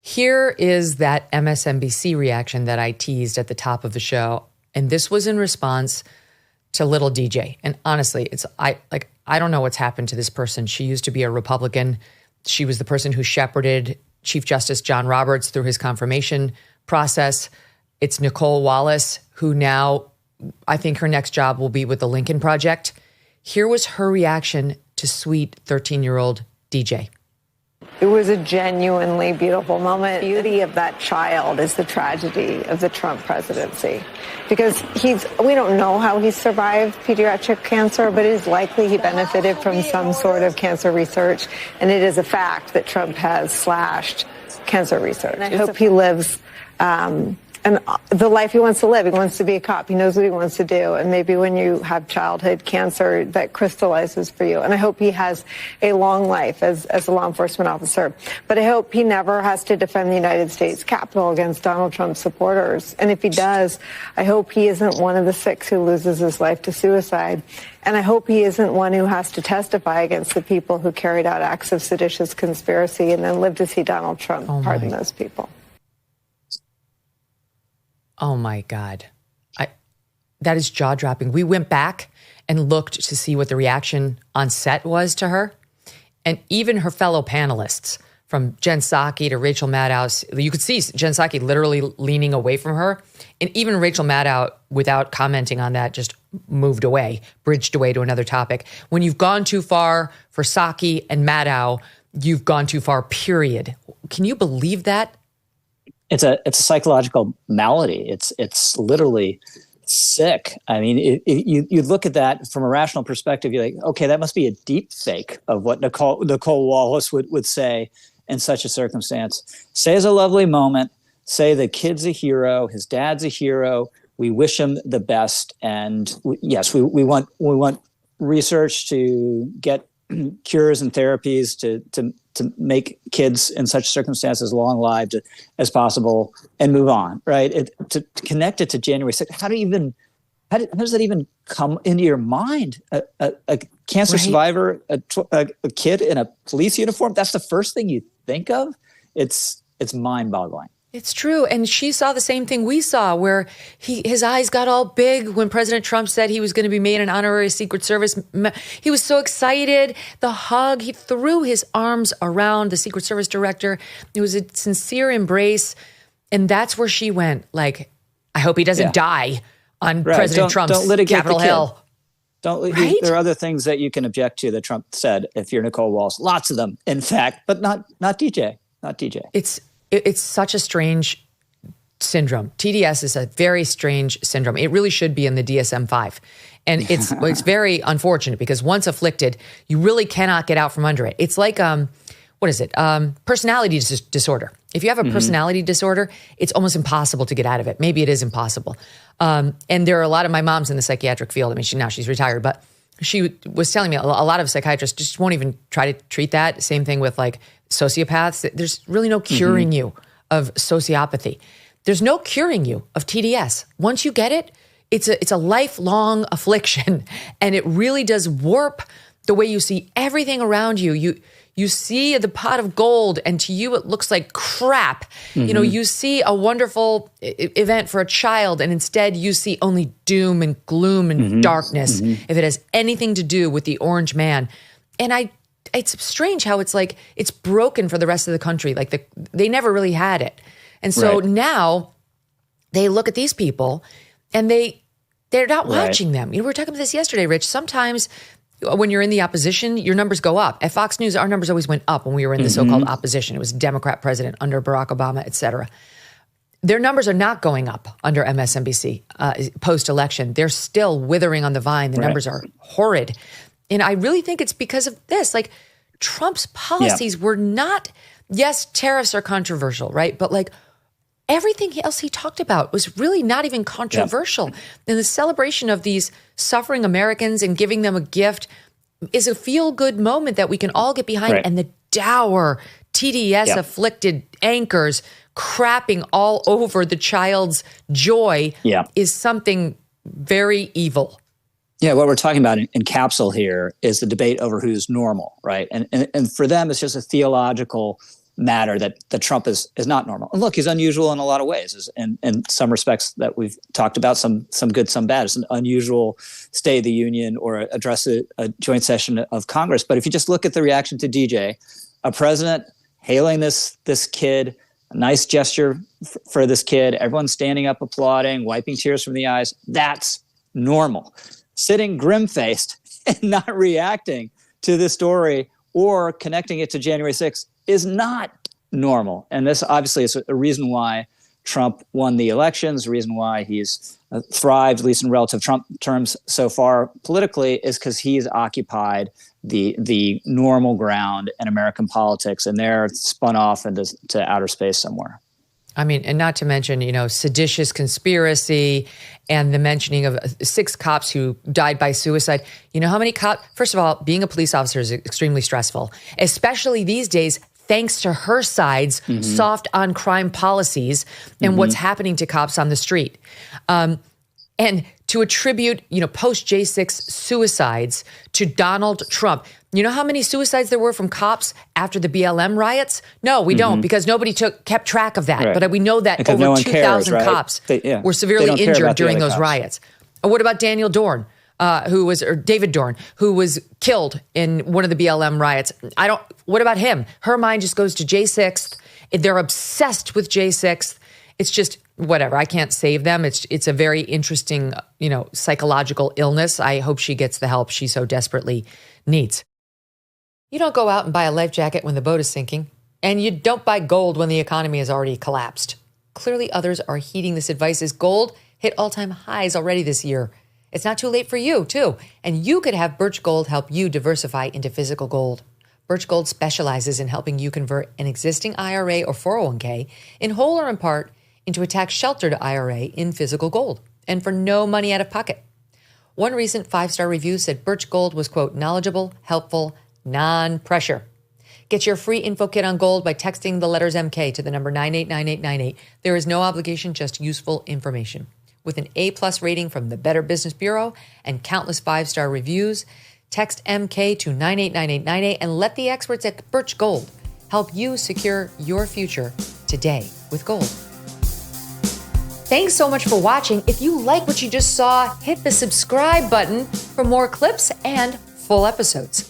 Here is that MSNBC reaction that I teased at the top of the show. And this was in response to little DJ. And honestly, I don't know what's happened to this person. She used to be a Republican. She was the person who shepherded Chief Justice John Roberts through his confirmation process. It's Nicolle Wallace, who now, I think her next job will be with the Lincoln Project. Here was her reaction to sweet 13-year-old DJ. It was a genuinely beautiful moment. The beauty of that child is the tragedy of the Trump presidency. Because we don't know how he survived pediatric cancer, but it is likely he benefited from some sort of cancer research. And it is a fact that Trump has slashed cancer research. And I hope he lives and the life he wants to live. He wants to be a cop. He knows what he wants to do. And maybe when you have childhood cancer, that crystallizes for you. And I hope he has a long life as a law enforcement officer. But I hope he never has to defend the United States Capitol against Donald Trump's supporters. And if he does, I hope he isn't one of the 6 who loses his life to suicide. And I hope he isn't one who has to testify against the people who carried out acts of seditious conspiracy and then live to see Donald Trump pardon those people. Oh my God. That is jaw-dropping. We went back and looked to see what the reaction on set was to her. And even her fellow panelists, from Jen Psaki to Rachel Maddow, you could see Jen Psaki literally leaning away from her. And even Rachel Maddow, without commenting on that, just moved away, bridged away to another topic. When you've gone too far for Psaki and Maddow, you've gone too far, period. Can you believe that? It's a psychological malady. It's literally sick. I mean, you look at that from a rational perspective. You're like, okay, that must be a deep fake of what Nicolle Wallace would say in such a circumstance. Say it's a lovely moment. Say the kid's a hero. His dad's a hero. We wish him the best. And yes, we want research to get cures and therapies to make kids in such circumstances long-lived as possible and move on, right? To connect it to January 6th, how does that even come into your mind? A cancer survivor, a kid in a police uniform, that's the first thing you think of? It's mind-boggling. It's true. And she saw the same thing we saw, where his eyes got all big when President Trump said he was going to be made an honorary Secret Service. He was so excited. The hug, he threw his arms around the Secret Service director. It was a sincere embrace. And that's where she went, like, I hope he doesn't die on President Trump's Capitol Hill. There are other things that you can object to that Trump said if you're Nicolle Wallace. Lots of them, in fact, but not DJ. Not DJ. It's such a strange syndrome. TDS is a very strange syndrome. It really should be in the DSM-5. And it's very unfortunate because once afflicted, you really cannot get out from under it. It's like, personality disorder. If you have a personality disorder, it's almost impossible to get out of it. Maybe it is impossible. And there are a lot of my mom's in the psychiatric field. I mean, she's retired, but she was telling me a lot of psychiatrists just won't even try to treat that. Same thing with like sociopaths. There's really no curing you of sociopathy. There's no curing you of TDS. Once you get it, it's a lifelong affliction, and it really does warp the way you see everything around you. You see the pot of gold, and to you it looks like crap. You know, you see a wonderful event for a child, and instead you see only doom and gloom and darkness if it has anything to do with the orange man. And it's strange how it's like it's broken for the rest of the country. Like they never really had it. And so now they look at these people and they're not watching them. You know, we were talking about this yesterday, Rich. Sometimes when you're in the opposition, your numbers go up. At Fox News, our numbers always went up when we were in the so-called opposition. It was Democrat president under Barack Obama, et cetera. Their numbers are not going up under MSNBC post-election. They're still withering on the vine. The numbers are horrid. And I really think it's because of this. Like, Trump's policies were not, yes, tariffs are controversial, right? But like everything else he talked about was really not even controversial. And the celebration of these suffering Americans and giving them a gift is a feel-good moment that we can all get behind. And the dour, TDS-afflicted anchors crapping all over the child's joy is something very evil. Yeah, what we're talking about in capsule here is the debate over who's normal, right? And for them, it's just a theological matter that Trump is not normal. And look, he's unusual in a lot of ways, and in some respects that we've talked about, some good, some bad. It's an unusual State of the Union or address a joint session of Congress. But if you just look at the reaction to DJ, a president hailing this kid, a nice gesture for this kid, everyone standing up, applauding, wiping tears from the eyes, that's normal. Sitting grim-faced and not reacting to this story or connecting it to January 6th is not normal. And this obviously is a reason why Trump won the elections, a reason why he's thrived, at least in relative Trump terms so far politically, is because he's occupied the normal ground in American politics, and they're spun off into outer space somewhere. I mean, and not to mention, seditious conspiracy and the mentioning of 6 cops who died by suicide. You know how many cops? First of all, being a police officer is extremely stressful, especially these days, thanks to her side's soft on crime policies and what's happening to cops on the street. And to attribute, post J6 suicides to Donald Trump. You know how many suicides there were from cops after the BLM riots? No, we don't, because nobody kept track of that. Right. But we know that because over 2,000 cops were severely injured during those riots. Or what about Daniel Dorn? David Dorn, who was killed in one of the BLM riots. What about him? Her mind just goes to J6. They're obsessed with J6. It's just whatever. I can't save them. It's a very interesting, psychological illness. I hope she gets the help she so desperately needs. You don't go out and buy a life jacket when the boat is sinking, and you don't buy gold when the economy has already collapsed. Clearly, others are heeding this advice as gold hit all-time highs already this year. It's not too late for you, too. And you could have Birch Gold help you diversify into physical gold. Birch Gold specializes in helping you convert an existing IRA or 401k in whole or in part into a tax-sheltered IRA in physical gold, and for no money out of pocket. One recent 5-star review said Birch Gold was, quote, knowledgeable, helpful, non-pressure. Get your free info kit on gold by texting the letters MK to the number 989898. There is no obligation, just useful information. With an A+ rating from the Better Business Bureau and countless 5-star reviews, text MK to 989898 and let the experts at Birch Gold help you secure your future today with gold. Thanks so much for watching. If you like what you just saw, hit the subscribe button for more clips and full episodes.